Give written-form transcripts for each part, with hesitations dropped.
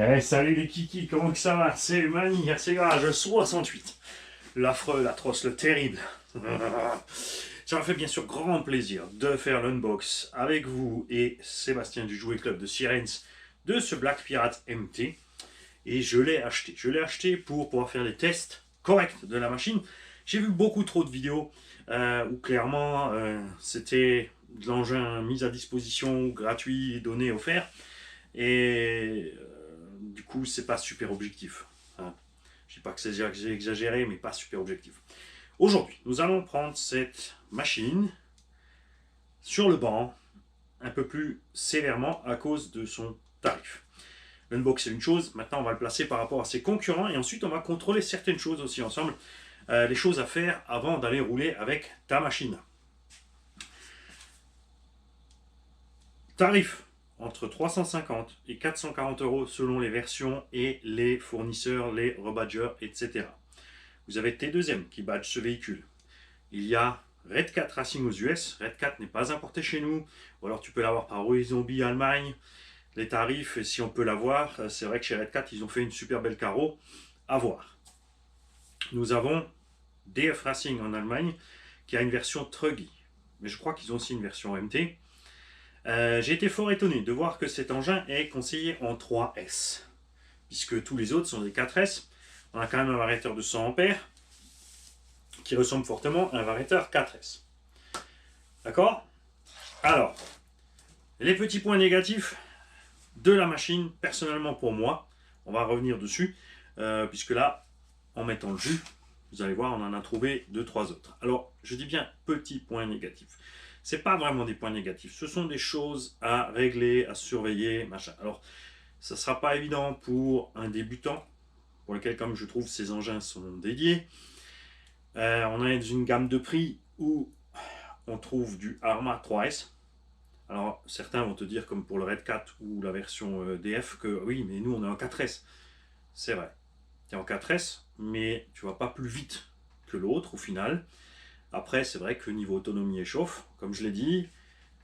Eh, salut les kikis, comment que ça va? C'est Mani, c'est Garage 68. L'affreux, l'atroce, le terrible. Ça me fait bien sûr grand plaisir de faire l'unbox avec vous et Sébastien du Jouet Club de Sirens de ce Black Pirate MT. Et je l'ai acheté. Je l'ai acheté pour pouvoir faire les tests corrects de la machine. J'ai vu beaucoup trop de vidéos où clairement c'était de l'engin mis à disposition, gratuit, donné, offert. Et du coup, c'est pas super objectif. Hein. Je dis pas que c'est exagéré, mais pas super objectif. Aujourd'hui, nous allons prendre cette machine sur le banc un peu plus sévèrement à cause de son tarif. L'unbox c'est une chose, maintenant on va le placer par rapport à ses concurrents et ensuite on va contrôler certaines choses aussi ensemble, les choses à faire avant d'aller rouler avec ta machine. Tarif entre 350 et 440 euros selon les versions et les fournisseurs, les rebadgeurs, etc. Vous avez T2M qui badge ce véhicule. Il y a Red 4 Racing aux US. Red 4 n'est pas importé chez nous, ou alors tu peux l'avoir par Zombie Allemagne. Les tarifs, si on peut l'avoir, c'est vrai que chez Red 4 ils ont fait une super belle carreau à voir. Nous avons DF Racing en Allemagne qui a une version Truggy, mais je crois qu'ils ont aussi une version MT. J'ai été fort étonné de voir que cet engin est conseillé en 3S, puisque tous les autres sont des 4S. On a quand même un variateur de 100 ampères qui ressemble fortement à un variateur 4S. D'accord? Alors, les petits points négatifs de la machine, personnellement pour moi, on va revenir dessus, puisque là, en mettant le jus, vous allez voir, on en a trouvé 2-3 autres. Alors, je dis bien petits points négatifs. C'est pas vraiment des points négatifs, ce sont des choses à régler, à surveiller, machin. Alors, ça sera pas évident pour un débutant, pour lequel, comme je trouve, ces engins sont dédiés. On a une gamme de prix où on trouve du Arma 3S. Alors, certains vont te dire, comme pour le Red 4 ou la version DF, que oui, mais nous, on est en 4S. C'est vrai, tu es en 4S, mais tu vas pas plus vite que l'autre, au final. Après, c'est vrai que niveau autonomie et chauffe, comme je l'ai dit,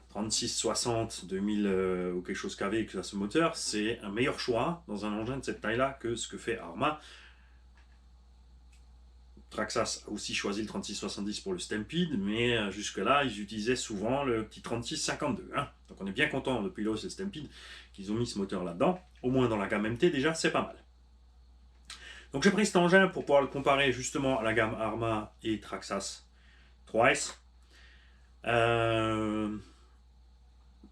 3660 2000 ou quelque chose KV avec ce moteur, c'est un meilleur choix dans un engin de cette taille-là que ce que fait Arma. Traxxas a aussi choisi le 3670 pour le Stampede, mais jusque-là, ils utilisaient souvent le petit 3652. Hein. Donc on est bien content depuis l'os et le Stampede qu'ils ont mis ce moteur là-dedans. Au moins dans la gamme MT, déjà, c'est pas mal. Donc j'ai pris cet engin pour pouvoir le comparer justement à la gamme Arma et Traxxas 3S.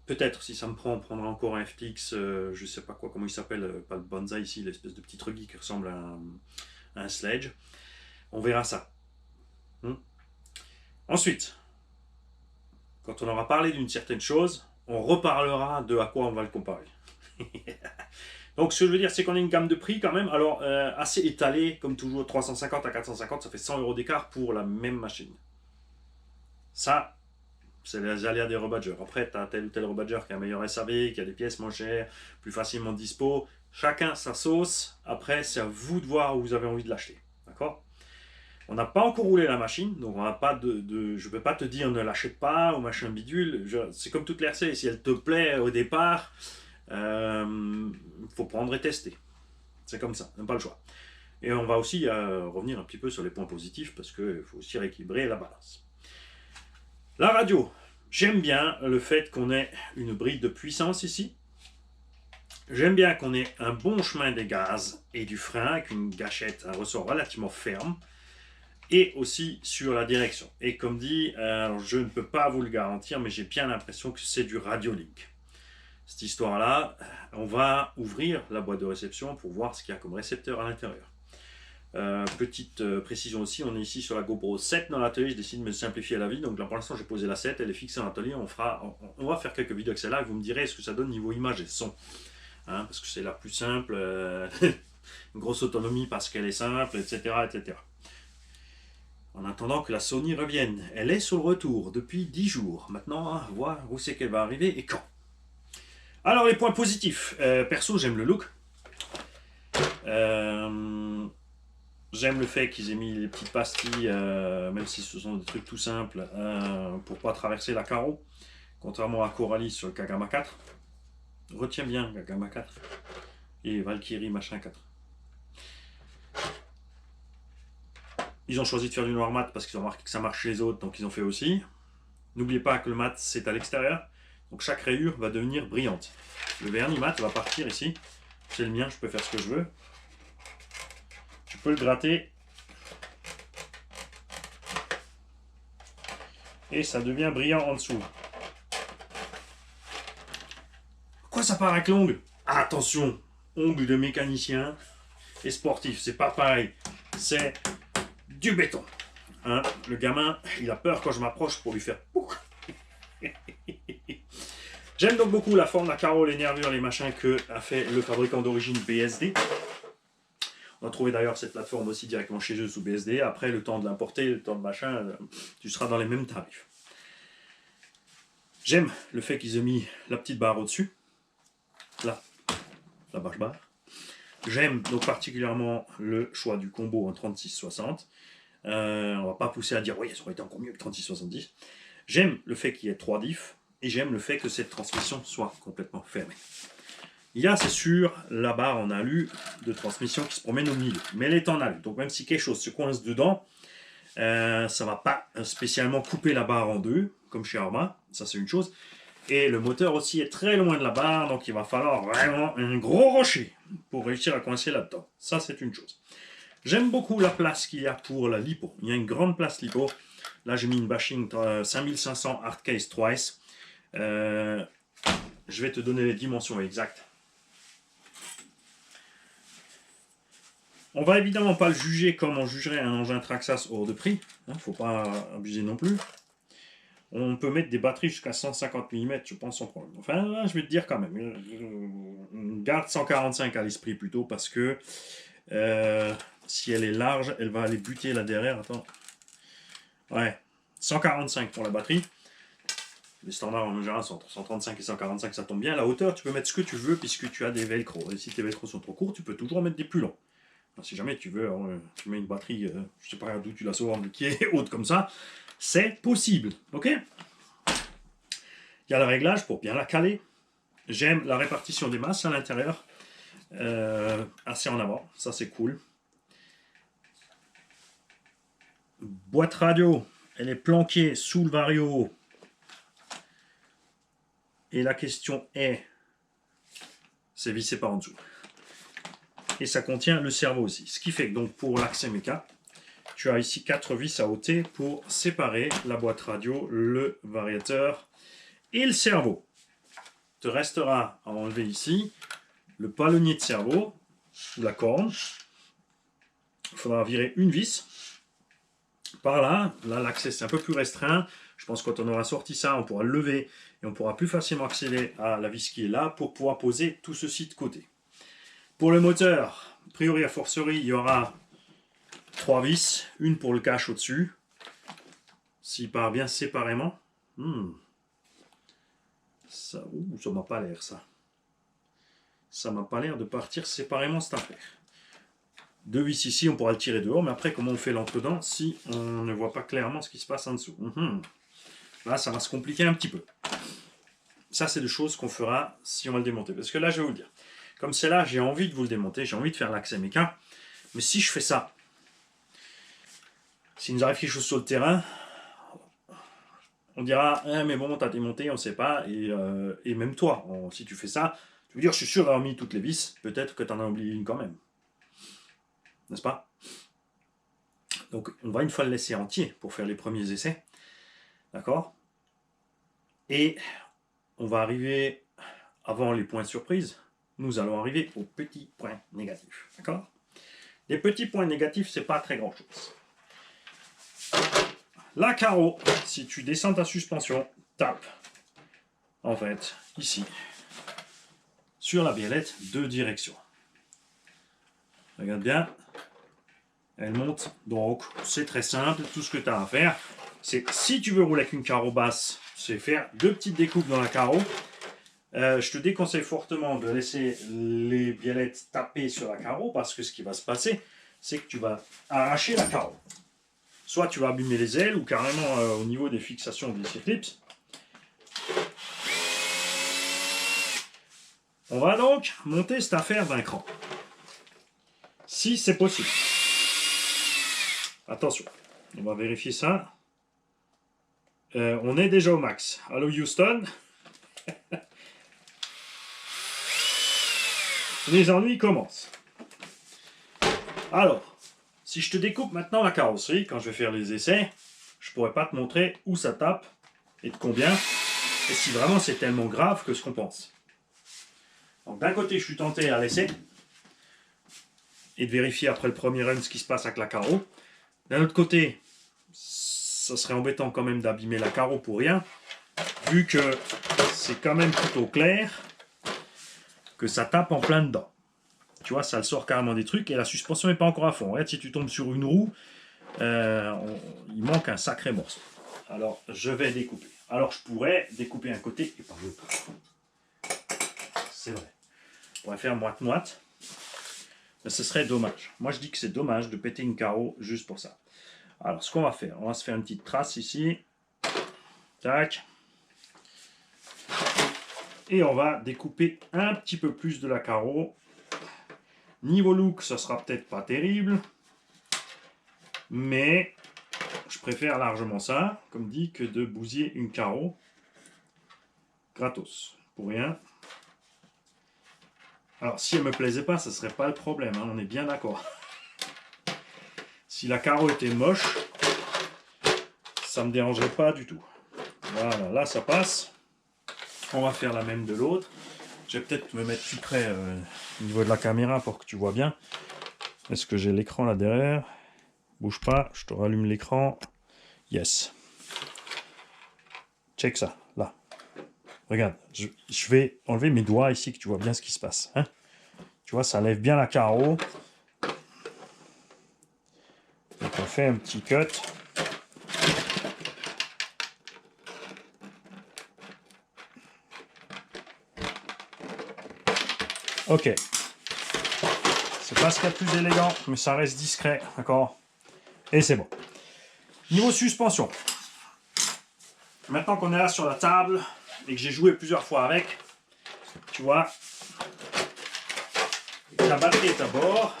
Peut-être si ça me prend, on prendra encore un FTX, je sais pas quoi, comment il s'appelle, pas le Banzai ici, l'espèce de petit truggy qui ressemble à un sledge. On verra ça. Ensuite, quand on aura parlé d'une certaine chose, on reparlera de à quoi on va le comparer. Donc ce que je veux dire, c'est qu'on a une gamme de prix quand même, alors assez étalée, comme toujours, 350 à 450, ça fait 100 euros d'écart pour la même machine. Ça, c'est les aléas des rebadgeurs. Après, tu as tel ou tel rebadger qui a un meilleur SAV, qui a des pièces moins chères, plus facilement dispo. Chacun sa sauce. Après, c'est à vous de voir où vous avez envie de l'acheter. D'accord? On n'a pas encore roulé la machine, donc on n'a pas je ne peux pas te dire ne l'achète pas ou machin bidule. C'est comme toute l'RC, si elle te plaît au départ, faut prendre et tester. C'est comme ça, on n'a pas le choix. Et on va aussi revenir un petit peu sur les points positifs parce qu'il faut aussi rééquilibrer la balance. La radio, j'aime bien le fait qu'on ait une bride de puissance ici. J'aime bien qu'on ait un bon chemin des gaz et du frein avec une gâchette, un ressort relativement ferme. Et aussi sur la direction. Et comme dit, alors je ne peux pas vous le garantir, mais j'ai bien l'impression que c'est du Radiolink. Cette histoire-là, on va ouvrir la boîte de réception pour voir ce qu'il y a comme récepteur à l'intérieur. Petite précision aussi, on est ici sur la GoPro 7 dans l'atelier, je décide de me simplifier la vie, donc là pour l'instant j'ai posé la 7, elle est fixée dans l'atelier, on va faire quelques vidéos avec celle-là et vous me direz ce que ça donne niveau image et son. Hein, parce que c'est la plus simple, une grosse autonomie parce qu'elle est simple, etc., etc. En attendant que la Sony revienne, elle est sur le retour depuis 10 jours. Maintenant, hein, voir où c'est qu'elle va arriver et quand. Alors les points positifs. Perso, j'aime le look. J'aime le fait qu'ils aient mis les petites pastilles, même si ce sont des trucs tout simples, pour pas traverser la carreau. Contrairement à Coralie sur le Kagama 4. Retiens bien Kagama 4. et Valkyrie machin 4. Ils ont choisi de faire du noir mat parce qu'ils ont remarqué que ça marche chez les autres, donc ils ont fait aussi. N'oubliez pas que le mat c'est à l'extérieur, donc chaque rayure va devenir brillante. Le vernis mat va partir ici. C'est le mien, je peux faire ce que je veux. Tu peux le gratter. Et ça devient brillant en dessous. Pourquoi ça part avec l'ongle? Attention, ongle de mécanicien et sportif, c'est pas pareil. C'est du béton. Hein, le gamin, il a peur quand je m'approche pour lui faire pouf. J'aime donc beaucoup la forme, la carreau, les nervures, les machins que a fait le fabricant d'origine BSD. On a trouvé d'ailleurs cette plateforme aussi directement chez eux sous BSD. Après, le temps de l'importer, le temps de machin, tu seras dans les mêmes tarifs. J'aime le fait qu'ils aient mis la petite barre au-dessus. Là, la barre. J'aime donc particulièrement le choix du combo en 36-60. On va pas pousser à dire oui, ça aurait été encore mieux que 36-70. J'aime le fait qu'il y ait 3 diffs et j'aime le fait que cette transmission soit complètement fermée. Il y a, c'est sûr, la barre en alu de transmission qui se promène au milieu, mais elle est en alu. Donc même si quelque chose se coince dedans, ça ne va pas spécialement couper la barre en deux, comme chez Arma, ça c'est une chose. Et le moteur aussi est très loin de la barre, donc il va falloir vraiment un gros rocher pour réussir à coincer là-dedans. Ça c'est une chose. J'aime beaucoup la place qu'il y a pour la lipo. Il y a une grande place lipo. Là j'ai mis une bashing 5500 Hardcase Twice. Je vais te donner les dimensions exactes. On va évidemment pas le juger comme on jugerait un engin Traxxas hors de prix. Il ne faut pas abuser non plus. On peut mettre des batteries jusqu'à 150 mm, je pense, sans problème. Enfin, là, je vais te dire quand même, garde 145 à l'esprit plutôt, parce que si elle est large, elle va aller buter là derrière. Attends. Ouais, 145 pour la batterie. Les standards en général sont entre 135 et 145, ça tombe bien. La hauteur, tu peux mettre ce que tu veux, puisque tu as des velcro. Et si tes velcro sont trop courts, tu peux toujours mettre des plus longs. Alors, si jamais tu veux, tu mets une batterie, je sais pas d'où tu la sors, mais qui est haute comme ça, c'est possible, ok? Il y a le réglage pour bien la caler. J'aime la répartition des masses à l'intérieur, assez en avant, ça c'est cool. Boîte radio, elle est planquée sous le vario. Et la question est, c'est vissé par en dessous. Et ça contient le cerveau aussi. Ce qui fait que donc pour l'axe méca, tu as ici 4 vis à ôter pour séparer la boîte radio, le variateur et le cerveau. Il te restera à enlever ici le palonnier de cerveau, ou la corne. Il faudra virer une vis. Par là, l'accès c'est un peu plus restreint. Je pense que quand on aura sorti ça, on pourra le lever et on pourra plus facilement accéder à la vis qui est là pour pouvoir poser tout ceci de côté. Pour le moteur, a priori à forcerie, il y aura 3 vis, une pour le cache au-dessus. S'il part bien séparément. Ça m'a pas l'air ça. Ça m'a pas l'air de partir séparément cette affaire. 2 vis ici, on pourra le tirer dehors, mais après comment on fait l'entre-dents si on ne voit pas clairement ce qui se passe en dessous. Là, ça va se compliquer un petit peu. Ça, c'est des choses qu'on fera si on va le démonter. Parce que là, je vais vous le dire. Comme c'est là, j'ai envie de vous le démonter, j'ai envie de faire l'accès méca. Mais si je fais ça, s'il nous arrive quelque chose sur le terrain, on dira, eh, mais bon, t'as démonté, on sait pas. Et même toi, si tu fais ça, tu veux dire, je suis sûr d'avoir mis toutes les vis, peut-être que tu en as oublié une quand même. N'est-ce pas? Donc, on va une fois le laisser entier pour faire les premiers essais. D'accord? Et on va arriver, avant les points de surprise, nous allons arriver aux petits points négatifs. D'accord? Les petits points négatifs, c'est pas très grand chose. La carreau, si tu descends ta suspension, tape, en fait, ici, sur la biellette de direction. Regarde bien, elle monte, donc c'est très simple, tout ce que tu as à faire, c'est si tu veux rouler avec une carreau basse, c'est faire 2 petites découpes dans la carreau. Je te déconseille fortement de laisser les biellettes taper sur la carreau parce que ce qui va se passer, c'est que tu vas arracher la carreau. Soit tu vas abîmer les ailes ou carrément au niveau des fixations des clips. On va donc monter cette affaire d'un cran. Si c'est possible. Attention, on va vérifier ça. On est déjà au max. Allô Houston. Les ennuis commencent. Alors, si je te découpe maintenant la carrosserie, quand je vais faire les essais, je pourrais pas te montrer où ça tape et de combien, et si vraiment c'est tellement grave que ce qu'on pense. Donc d'un côté, je suis tenté à l'essai, et de vérifier après le premier run ce qui se passe avec la carreau. D'un autre côté, ça serait embêtant quand même d'abîmer la carreau pour rien, vu que c'est quand même plutôt clair que ça tape en plein dedans. Tu vois, ça le sort carrément des trucs et la suspension n'est pas encore à fond. Regarde, si tu tombes sur une roue, il manque un sacré morceau. Alors, je vais découper. Alors, je pourrais découper un côté et pas l'autre. C'est vrai. On pourrait faire moite-moite. Mais ce serait dommage. Moi, je dis que c'est dommage de péter une carreau juste pour ça. Alors, ce qu'on va faire, on va se faire une petite trace ici. Tac. Et on va découper un petit peu plus de la carreau. Niveau look, ça sera peut-être pas terrible. Mais je préfère largement ça, comme dit, que de bousiller une carreau. Gratos. Pour rien. Alors, si elle me plaisait pas, ça serait pas le problème. Hein, on est bien d'accord. Si la carreau était moche, ça me dérangerait pas du tout. Voilà, là ça passe. On va faire la même de l'autre. Je vais peut-être me mettre plus près au niveau de la caméra pour que tu vois bien. Est-ce que j'ai l'écran là derrière? Bouge pas, je te rallume l'écran. Yes. Check ça, là. Regarde, je vais enlever mes doigts ici, que tu vois bien ce qui se passe. Hein, tu vois, ça lève bien la carreau. Donc on fait un petit cut. Ok. C'est pas ce qu'il y a de plus élégant, mais ça reste discret, d'accord? Et c'est bon. Niveau suspension. Maintenant qu'on est là sur la table et que j'ai joué plusieurs fois avec, tu vois, la batterie est à bord.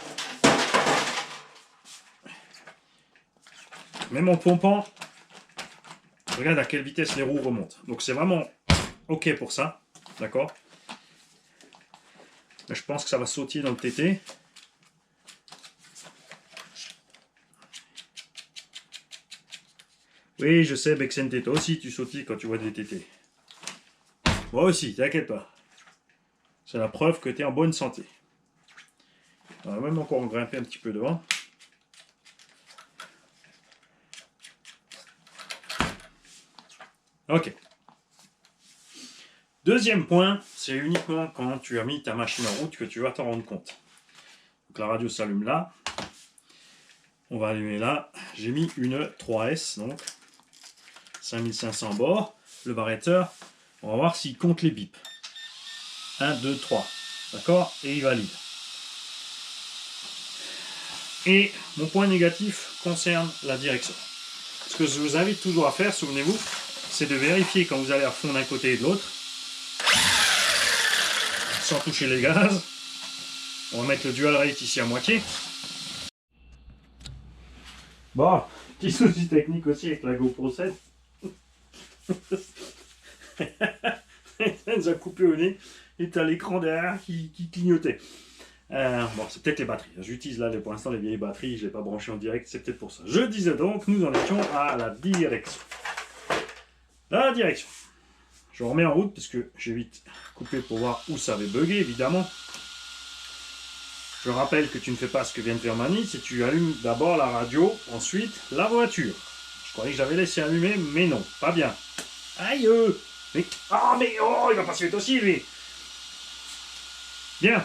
Même en pompant, regarde à quelle vitesse les roues remontent. Donc c'est vraiment ok pour ça, d'accord? Mais je pense que ça va sautiller dans le TT. Oui, je sais, Bexente, toi aussi tu sautilles quand tu vois des TT. Moi aussi, t'inquiète pas. C'est la preuve que tu es en bonne santé. On va même encore grimper un petit peu devant. Ok. Deuxième point, c'est uniquement quand tu as mis ta machine en route que tu vas t'en rendre compte. Donc la radio s'allume là. On va allumer là. J'ai mis une 3S, donc 5500 bords. Le barretteur, on va voir s'il compte les bips. 1, 2, 3. D'accord? Et il valide. Et mon point négatif concerne la direction. Ce que je vous invite toujours à faire, souvenez-vous, c'est de vérifier quand vous allez à fond d'un côté et de l'autre, sans toucher les gaz. On va mettre le dual rate ici à moitié. Bon, petit souci technique aussi avec la GoPro 7. Elle nous a coupé au nez et t'as l'écran derrière qui clignotait. Bon, c'est peut-être les batteries. J'utilise là pour l'instant les vieilles batteries, je ne l'ai pas branché en direct, c'est peut-être pour ça. Je disais donc, nous en étions à la direction. La direction. Je remets en route parce que j'ai vite coupé pour voir où ça avait bugué, évidemment. Je rappelle que tu ne fais pas ce que vient de faire Mani, c'est tu allumes d'abord la radio, ensuite la voiture. Je croyais que j'avais laissé allumer, mais non, pas bien. Aïe mais, oh, il va pas se mettre aussi, lui. Bien.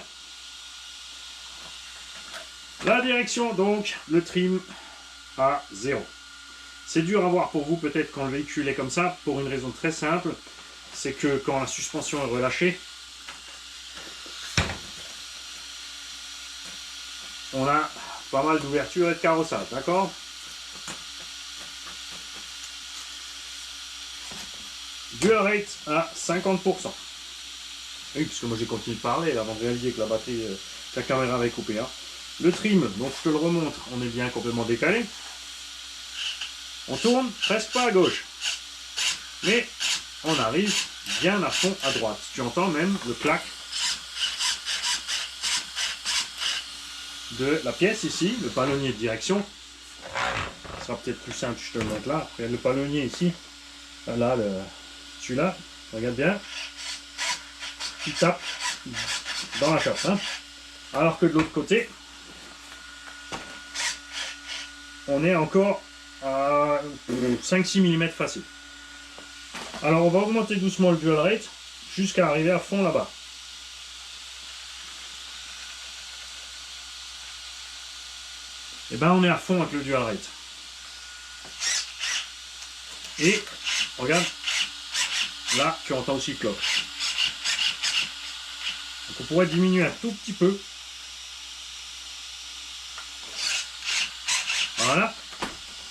La direction, donc, le trim à 0. C'est dur à voir pour vous, peut-être, quand le véhicule est comme ça, pour une raison très simple. C'est que quand la suspension est relâchée, on a pas mal d'ouverture et de carrossage, d'accord? Dual rate à 50%. Oui, parce que moi j'ai continué de parler là, avant de réaliser que la batterie, que la caméra avait coupé. Hein. Le trim, donc je te le remontre, on est bien complètement décalé. On tourne presque pas à gauche. Mais on arrive bien à fond à droite. Tu entends même le clac de la pièce ici, le palonnier de direction. Ça sera peut-être plus simple, je te le montre là. Regarde le palonnier ici. Là, celui-là, regarde bien. Il tape dans la chape. Hein. Alors que de l'autre côté, on est encore à 5-6 mm facile. Alors on va augmenter doucement le dual rate jusqu'à arriver à fond là-bas. Et ben on est à fond avec le dual rate. Et regarde, là tu entends aussi le clock. Donc on pourrait diminuer un tout petit peu. Voilà.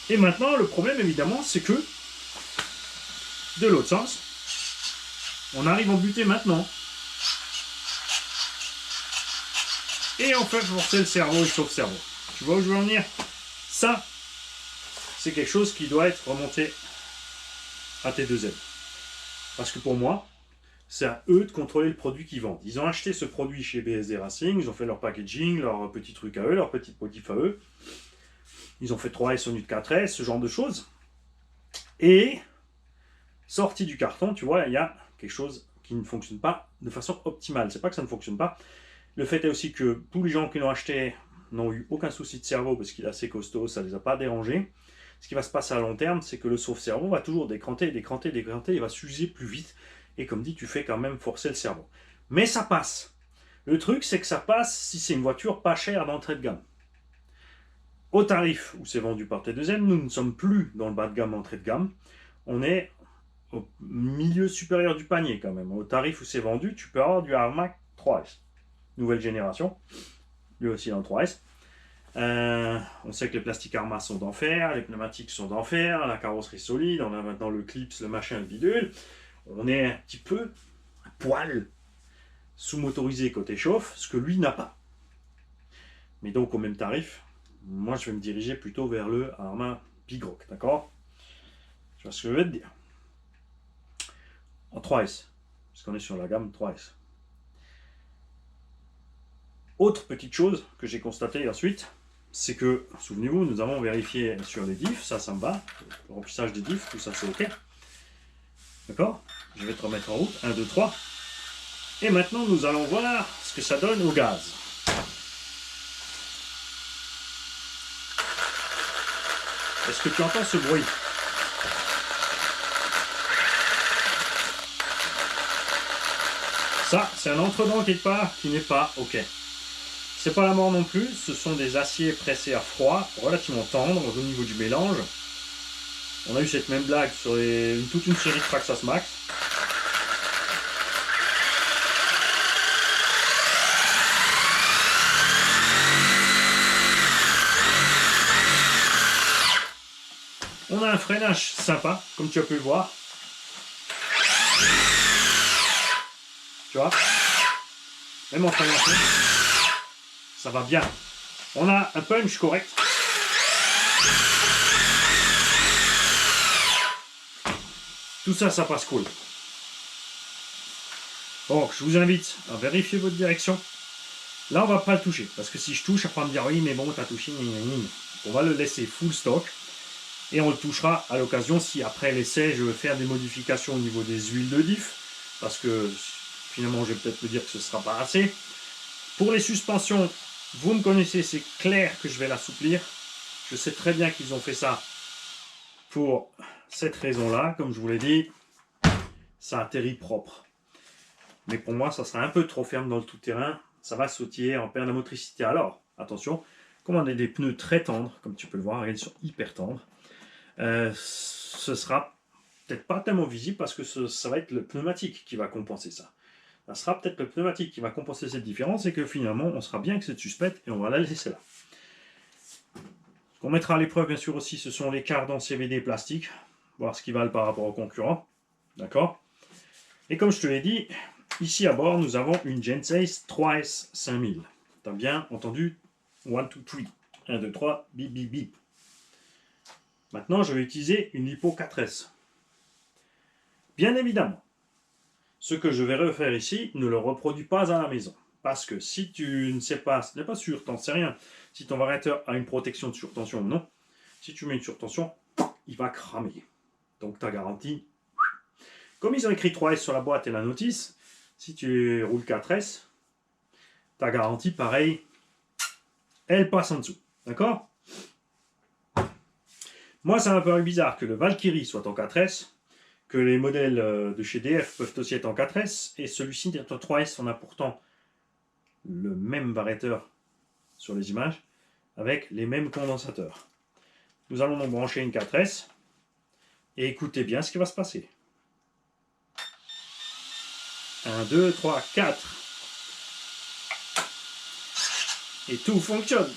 Et maintenant le problème évidemment c'est que de l'autre sens, on arrive en butée maintenant. Et on fait forcer le cerveau et sauf cerveau. Tu vois où je veux en venir? Ça, c'est quelque chose qui doit être remonté à T2M. Parce que pour moi, c'est à eux de contrôler le produit qu'ils vendent. Ils ont acheté ce produit chez BSD Racing, ils ont fait leur packaging, leur petit truc à eux, leur petit modif à eux. Ils ont fait 3S au lieu de 4S, ce genre de choses. Et, sorti du carton, tu vois, il y a quelque chose qui ne fonctionne pas de façon optimale. C'est pas que ça ne fonctionne pas. Le fait est aussi que tous les gens qui l'ont acheté n'ont eu aucun souci de cerveau parce qu'il est assez costaud, ça ne les a pas dérangés. Ce qui va se passer à long terme, c'est que le sauve-cerveau va toujours décranter, décranter, décranter, il va s'user plus vite. Et comme dit, tu fais quand même forcer le cerveau. Mais ça passe. Le truc, c'est que ça passe si c'est une voiture pas chère d'entrée de gamme. Au tarif où c'est vendu par T2M, nous ne sommes plus dans le bas de gamme, entrée de gamme. On est au milieu supérieur du panier quand même. Au tarif où c'est vendu, tu peux avoir du Armac 3S. Nouvelle génération. Lui aussi dans le 3S. On sait que les plastiques Arma sont d'enfer, les pneumatiques sont d'enfer, la carrosserie solide, on a maintenant le clips, le machin, le bidule. On est un petit peu à poil sous-motorisé côté chauffe, ce que lui n'a pas. Mais donc au même tarif, moi je vais me diriger plutôt vers le Arma Big Rock, d'accord? Tu vois ce que je vais te dire. En 3S, parce qu'on est sur la gamme 3S. Autre petite chose que j'ai constatée ensuite, c'est que, souvenez-vous, nous avons vérifié sur les diffs, ça me va, le remplissage des diffs, tout ça c'est ok. D'accord? Je vais te remettre en route, 1, 2, 3. Et maintenant nous allons voir ce que ça donne au gaz. Est-ce que tu entends ce bruit? Ça, c'est un entredent quelque part qui n'est pas ok. C'est pas la mort non plus, ce sont des aciers pressés à froid, relativement tendres au niveau du mélange. On a eu cette même blague sur toute une série de Traxxas Max. On a un freinage sympa, comme tu as pu le voir. Tu vois? Même en freinant, ça va bien. On a un punch correct. Tout ça, ça passe cool. Donc, je vous invite à vérifier votre direction. Là, on va pas le toucher. Parce que si je touche, après on va me dire, oui, mais bon, t'as touché. On va le laisser full stock. Et on le touchera à l'occasion si après l'essai, je veux faire des modifications au niveau des huiles de diff. Parce que finalement, je vais peut-être me dire que ce ne sera pas assez. Pour les suspensions, vous me connaissez, c'est clair que je vais l'assouplir. Je sais très bien qu'ils ont fait ça pour cette raison-là. Comme je vous l'ai dit, ça atterrit propre. Mais pour moi, ça sera un peu trop ferme dans le tout-terrain. Ça va sautiller en perte de motricité. Alors, attention, comme on a des pneus très tendres, comme tu peux le voir, ils sont hyper tendres. Ce sera peut-être pas tellement visible parce que ça va être le pneumatique qui va compenser ça. Ça sera peut-être le pneumatique qui va compenser cette différence et que finalement, on sera bien avec cette suspecte et on va la laisser là. Ce qu'on mettra à l'épreuve, bien sûr, aussi, ce sont les cardans CVD plastiques, voir ce qu'ils valent par rapport aux concurrents. D'accord? Et comme je te l'ai dit, Ici à bord, nous avons une Gensace 3S 5000. Tu as bien entendu 1, 2, 3. 1, 2, 3, bip, bip, bip. Maintenant, je vais utiliser une LiPo 4S. Bien évidemment, ce que je vais refaire ici ne le reproduit pas à la maison. Parce que si tu ne sais pas, ce n'est pas sûr, tu n'en sais rien, si ton variateur a une protection de surtension ou non, si tu mets une surtension, il va cramer. Donc ta garantie, comme ils ont écrit 3S sur la boîte et la notice, si tu roules 4S, ta garantie, pareil, elle passe en dessous. D'accord? Moi, ça m'a paru bizarre que le Valkyrie soit en 4S, que les modèles de chez DF peuvent aussi être en 4S, et celui-ci est en 3S. On a pourtant le même variateur sur les images, avec les mêmes condensateurs. Nous allons donc brancher une 4S, et écoutez bien ce qui va se passer. 1, 2, 3, 4. Et tout fonctionne.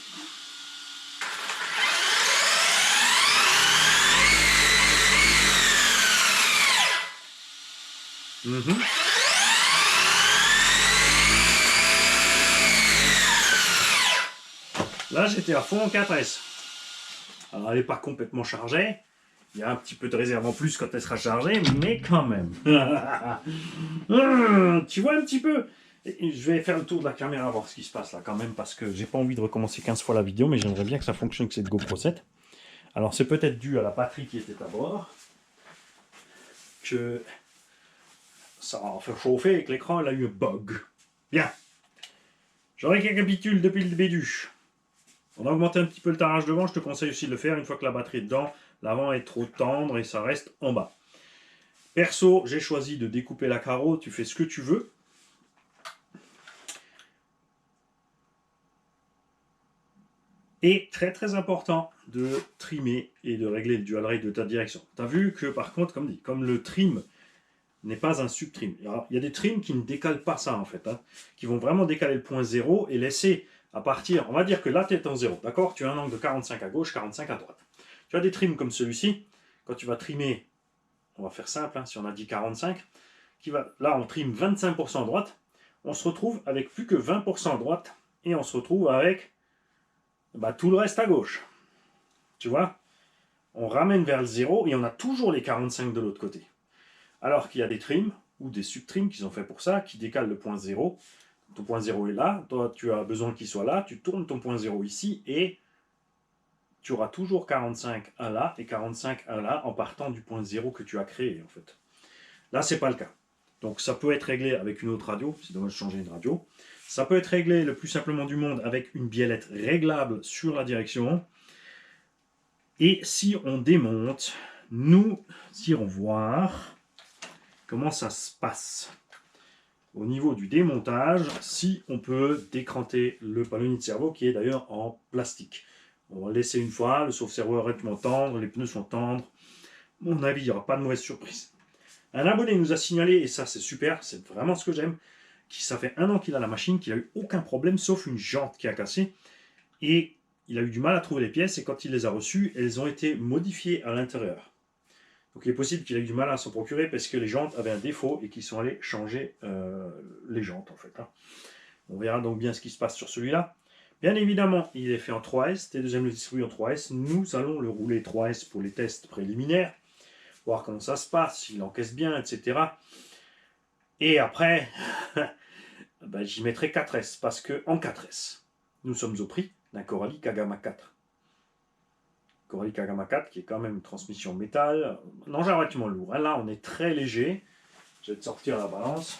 Là, j'étais à fond en 4S. Alors, elle n'est pas complètement chargée. Il y a un petit peu de réserve en plus quand elle sera chargée, mais quand même. Tu vois un petit peu? Je vais faire le tour de la caméra, voir ce qui se passe là quand même, parce que j'ai pas envie de recommencer 15 fois la vidéo, mais j'aimerais bien que ça fonctionne avec cette GoPro 7. Alors, c'est peut-être dû à la batterie qui était à bord, que ça a fait chauffer et que l'écran a eu un bug. Bien. Je récapitule depuis le début. On a augmenté un petit peu le tarage devant, je te conseille aussi de le faire une fois que la batterie est dedans. L'avant est trop tendre et ça reste en bas. Perso, j'ai choisi de découper la carreau, tu fais ce que tu veux. Et très très important de trimer et de régler le dual rate de ta direction. Tu as vu que par contre, comme dit, comme le trim n'est pas un subtrim, il y a des trims qui ne décalent pas ça en fait, hein, qui vont vraiment décaler le point 0 et laisser à partir, on va dire que là tu es en 0, d'accord? Tu as un angle de 45 à gauche, 45 à droite. Tu as des trims comme celui-ci, quand tu vas trimer, on va faire simple, hein, si on a dit 45, là on trime 25% à droite, on se retrouve avec plus que 20% à droite, et on se retrouve avec tout le reste à gauche. Tu vois? On ramène vers le 0, et on a toujours les 45 de l'autre côté. Alors qu'il y a des trims, ou des subtrims qui sont faits pour ça, qui décalent le point 0. Ton point 0 est là, toi tu as besoin qu'il soit là, tu tournes ton point 0 ici, et tu auras toujours 45 à là et 45 à là en partant du point 0 que tu as créé en fait. Là, c'est pas le cas. Donc ça peut être réglé avec une autre radio, c'est dommage de changer une radio. Ça peut être réglé le plus simplement du monde avec une biellette réglable sur la direction. Et si on démonte, nous irons voir comment ça se passe. Au niveau du démontage, si on peut décranter le palonnier de cerveau qui est d'ailleurs en plastique. On va le laisser une fois, le sauve-cerveau est relativement tendre, les pneus sont tendres. À mon avis, il n'y aura pas de mauvaise surprise. Un abonné nous a signalé, et ça c'est super, c'est vraiment ce que j'aime, ça fait 1 an qu'il a la machine, qu'il n'a eu aucun problème, sauf une jante qui a cassé. Et il a eu du mal à trouver les pièces, et quand il les a reçues, elles ont été modifiées à l'intérieur. Donc il est possible qu'il ait eu du mal à s'en procurer, parce que les jantes avaient un défaut, et qu'ils sont allés changer les jantes en fait. On verra donc bien ce qui se passe sur celui-là. Bien évidemment, il est fait en 3S, T2M le distribue en 3S. Nous allons le rouler 3S pour les tests préliminaires, voir comment ça se passe, s'il encaisse bien, etc. Et après, j'y mettrai 4S, parce qu'en 4S, nous sommes au prix d'un Coralie Kagama 4. Coralie Kagama 4, qui est quand même une transmission métal, un engin relativement lourd. Là, on est très léger. Je vais te sortir la balance.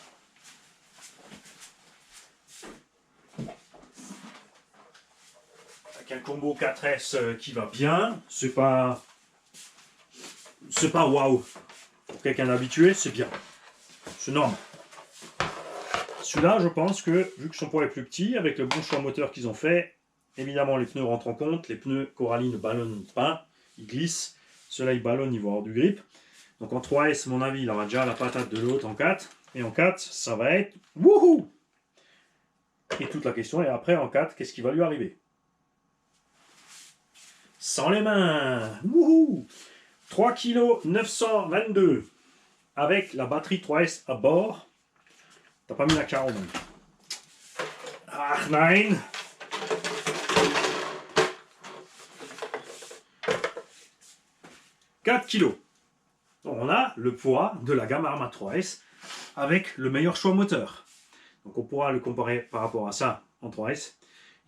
Un combo 4S qui va bien, c'est pas waouh. Pour quelqu'un d'habitué, c'est bien. C'est normal. Celui-là, je pense que, vu que son poids est plus petit, avec le bon choix moteur qu'ils ont fait, évidemment les pneus rentrent en compte, les pneus Coralie ne ballonnent pas, ils glissent, ceux-là ils ballonnent, ils vont avoir du grip. Donc en 3S, à mon avis, il aura déjà la patate de l'autre en 4, et en 4, ça va être wouhou. Et toute la question est après en 4, qu'est-ce qui va lui arriver? Sans les mains, wouhou, 3 kg 922 avec la batterie 3S à bord. T'as pas mis la carreau donc. Ah, nein. « 4 kg. Donc on a le poids de la gamme Arma 3S avec le meilleur choix moteur. Donc on pourra le comparer par rapport à ça en 3S.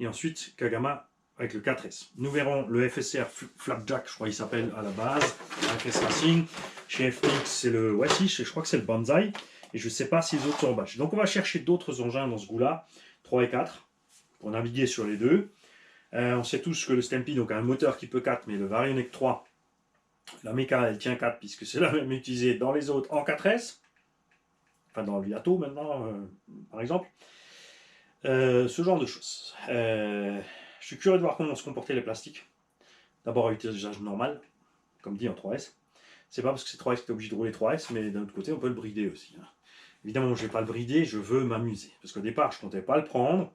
Et ensuite Kagama avec le 4S. Nous verrons le FSR Flapjack, je crois qu'il s'appelle à la base, FS Racing. Chez FX, c'est le Wassish et je crois que c'est le Banzai. Et je ne sais pas si les autres sont en batch. Donc on va chercher d'autres engins dans ce goût-là, 3 et 4, pour naviguer sur les deux. On sait tous que le Stampede donc, a un moteur qui peut 4, mais le Varionic 3, la méca, elle tient 4 puisque c'est la même utilisée dans les autres en 4S. Enfin, dans le Viato maintenant, par exemple. Ce genre de choses. Je suis curieux de voir comment se comporter les plastiques. D'abord à utilisation normal, comme dit en 3S. C'est pas parce que c'est 3S que tu es obligé de rouler 3S, mais d'un autre côté, on peut le brider aussi. Hein. Évidemment, je ne vais pas le brider, je veux m'amuser. Parce qu'au départ, je ne comptais pas le prendre.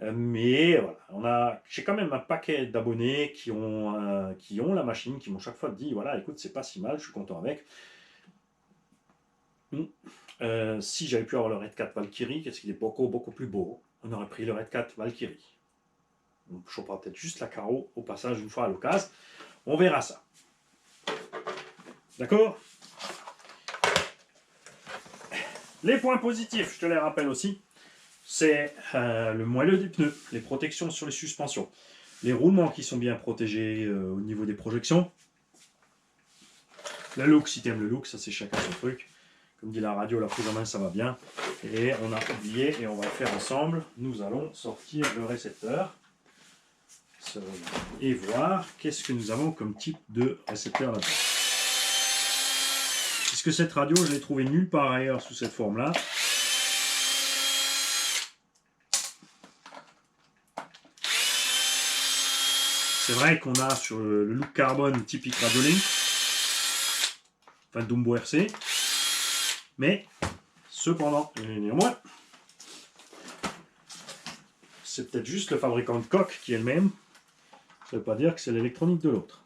Mais voilà, j'ai quand même un paquet d'abonnés qui ont la machine, qui m'ont chaque fois dit, voilà, écoute, c'est pas si mal, je suis content avec. Si j'avais pu avoir le Red 4 Valkyrie, qu'est-ce qu'il est beaucoup plus beau, on aurait pris le Red 4 Valkyrie. On chopera peut-être juste la carreau au passage une fois à l'occasion. On verra ça. D'accord? Les points positifs, je te les rappelle aussi, c'est le moelleux des pneus, les protections sur les suspensions, les roulements qui sont bien protégés au niveau des projections. Le look, si tu aimes le look, ça c'est chacun son truc. Comme dit la radio, la prise en main, ça va bien. Et on a oublié, et on va le faire ensemble, nous allons sortir le récepteur et voir qu'est-ce que nous avons comme type de récepteur là-dedans. Puisque cette radio, je l'ai trouvée nulle part ailleurs sous cette forme-là. C'est vrai qu'on a sur le look carbone typique Radiolink, enfin Dumbo RC, mais cependant, et néanmoins, c'est peut-être juste le fabricant de coque qui est le même. Ça ne veut pas dire que c'est l'électronique de l'autre.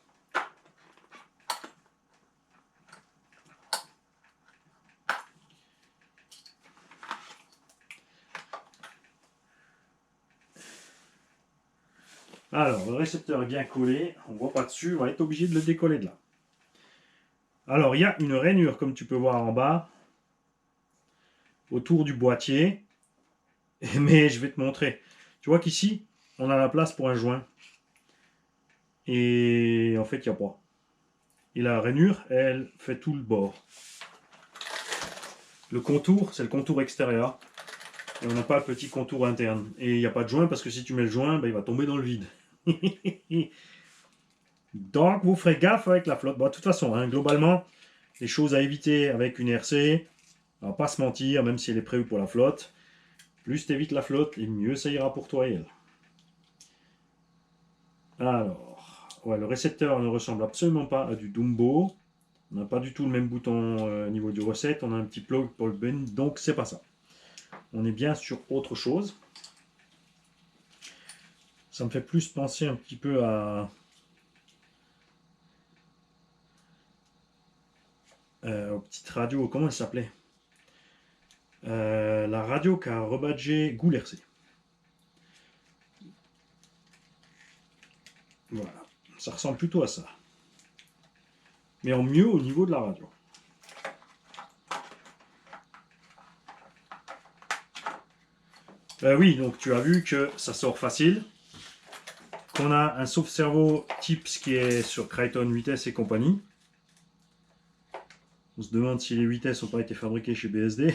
Alors, le récepteur est bien collé, on ne voit pas dessus, on va être obligé de le décoller de là. Alors, il y a une rainure, comme tu peux voir en bas, autour du boîtier, mais je vais te montrer. Tu vois qu'ici, on a la place pour un joint. Et en fait, il n'y a pas. Et la rainure, elle fait tout le bord. Le contour, c'est le contour extérieur. Et on n'a pas le petit contour interne. Et il n'y a pas de joint, parce que si tu mets le joint, ben, il va tomber dans le vide. Donc, vous ferez gaffe avec la flotte. Bon, de toute façon, hein, globalement, les choses à éviter avec une RC, on va pas se mentir, même si elle est prévue pour la flotte, plus tu évites la flotte, et mieux ça ira pour toi et elle. Alors, ouais, le récepteur ne ressemble absolument pas à du Dumbo. On n'a pas du tout le même bouton au niveau du recette. On a un petit plug pour le bin, donc c'est pas ça. On est bien sur autre chose. Ça me fait plus penser un petit peu à aux petites radios, comment elle s'appelait, la radio qu'a rebadgé Goul RC. Voilà, ça ressemble plutôt à ça. Mais en mieux au niveau de la radio. Oui, donc tu as vu que ça sort facile. Qu'on a un sauve-cerveau type ce qui est sur Crichton 8S et compagnie. On se demande si les 8S n'ont pas été fabriqués chez BSD.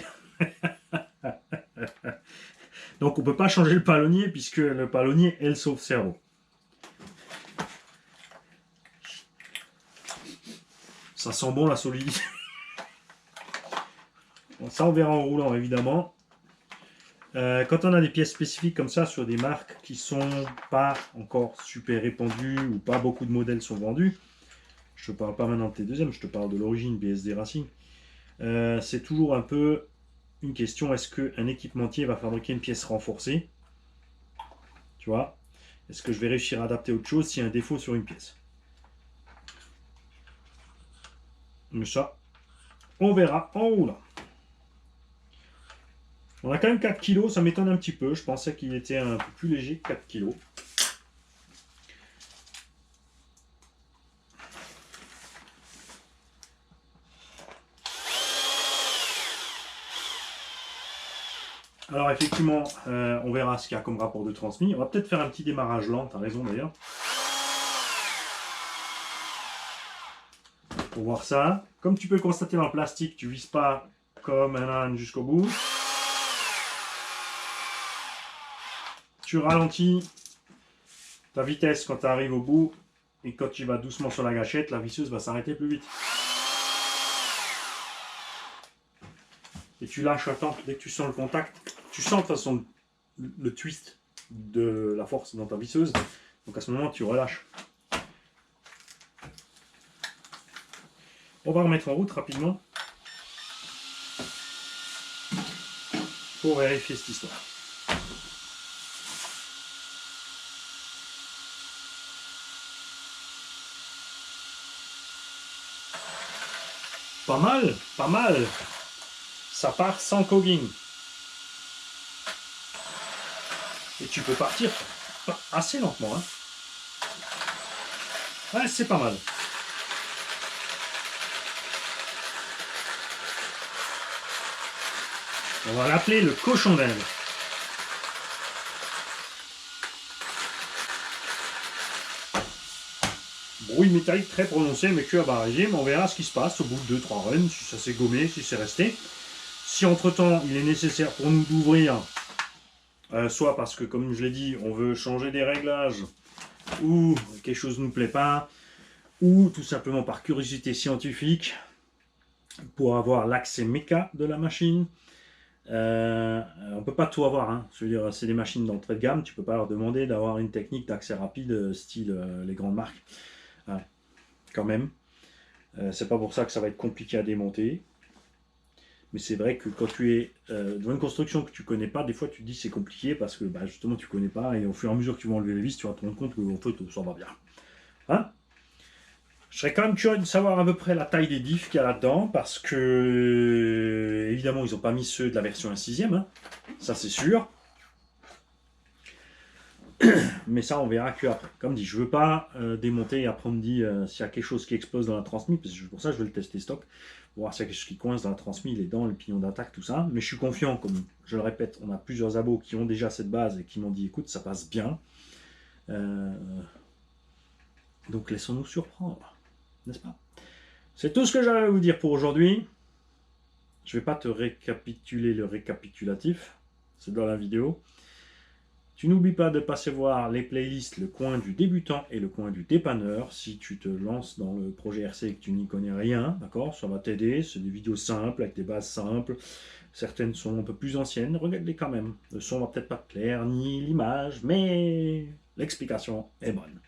Donc on ne peut pas changer le palonnier puisque le palonnier est le sauve-cerveau. Ça sent bon la solidité. Bon, ça on verra en roulant évidemment. Quand on a des pièces spécifiques comme ça sur des marques qui sont pas encore super répandues ou pas beaucoup de modèles sont vendus, je te parle pas maintenant de T2M, je te parle de l'origine BSD Racing, c'est toujours un peu une question, est-ce qu'un équipementier va fabriquer une pièce renforcée? Tu vois? Est-ce que je vais réussir à adapter autre chose s'il y a un défaut sur une pièce? Mais ça, on verra en roulant. On a quand même 4 kg, ça m'étonne un petit peu. Je pensais qu'il était un peu plus léger que 4 kg. Alors effectivement, on verra ce qu'il y a comme rapport de transmis. On va peut-être faire un petit démarrage lent, tu as raison d'ailleurs. Pour voir ça. Comme tu peux constater dans le plastique, tu ne vises pas comme un âne jusqu'au bout. Tu ralentis ta vitesse quand tu arrives au bout. Et quand tu vas doucement sur la gâchette, la visseuse va s'arrêter plus vite. Et tu lâches à temps. Dès que tu sens le contact, tu sens de toute façon le twist de la force dans ta visseuse. Donc à ce moment, tu relâches. On va remettre en route rapidement pour vérifier cette histoire. Pas mal, pas mal. Ça part sans cogging. Et tu peux partir assez lentement. Hein. Ouais, c'est pas mal. On va l'appeler le cochon d'Inde. Bruit métallique très prononcé, mais que à bas régime. On verra ce qui se passe au bout de 2-3 runs, si ça s'est gommé, si c'est resté. Si entre-temps, il est nécessaire pour nous d'ouvrir, soit parce que, comme je l'ai dit, on veut changer des réglages, ou quelque chose ne nous plaît pas, ou tout simplement par curiosité scientifique, pour avoir l'accès méca de la machine. On ne peut pas tout avoir, hein. Je veux dire, c'est des machines d'entrée de gamme, tu ne peux pas leur demander d'avoir une technique d'accès rapide style les grandes marques. Ouais, quand même. C'est pas pour ça que ça va être compliqué à démonter. Mais c'est vrai que quand tu es dans une construction que tu connais pas, des fois tu te dis c'est compliqué parce que bah, justement tu connais pas et au fur et à mesure que tu vas enlever les vis, tu vas te rendre compte que en fait ça va bien. Hein? Je serais quand même curieux de savoir à peu près la taille des diffs qu'il y a là-dedans parce que évidemment ils n'ont pas mis ceux de la version 1/6, hein. Ça c'est sûr. Mais ça on verra que après. Comme dit, je veux pas démonter et après on me dit s'il y a quelque chose qui explose dans la transmise, parce que pour ça je veux le tester stock, pour voir s'il y a quelque chose qui coince dans la transmise, les dents, les pignons d'attaque, tout ça. Mais je suis confiant, comme je le répète, on a plusieurs abos qui ont déjà cette base et qui m'ont dit écoute ça passe bien. Donc laissons-nous surprendre, n'est-ce pas? C'est tout ce que j'avais à vous dire pour aujourd'hui. Je ne vais pas te récapituler le récapitulatif, c'est dans la vidéo. Tu n'oublies pas de passer voir les playlists, le coin du débutant et le coin du dépanneur. Si tu te lances dans le projet RC et que tu n'y connais rien, d'accord, ça va t'aider. C'est des vidéos simples, avec des bases simples. Certaines sont un peu plus anciennes, regarde-les quand même. Le son va peut-être pas te plaire, ni l'image, mais l'explication est bonne.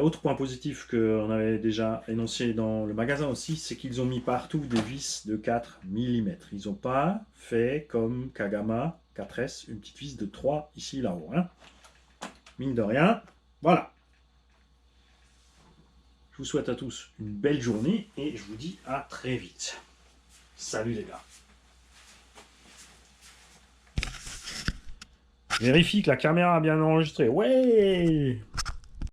Autre point positif qu'on avait déjà énoncé dans le magasin aussi, c'est qu'ils ont mis partout des vis de 4 mm. Ils n'ont pas fait comme Kagama 4S, une petite vis de 3 ici là-haut. Hein. Mine de rien, voilà. Je vous souhaite à tous une belle journée et je vous dis à très vite. Salut les gars. Vérifie que la caméra a bien enregistré. Ouais!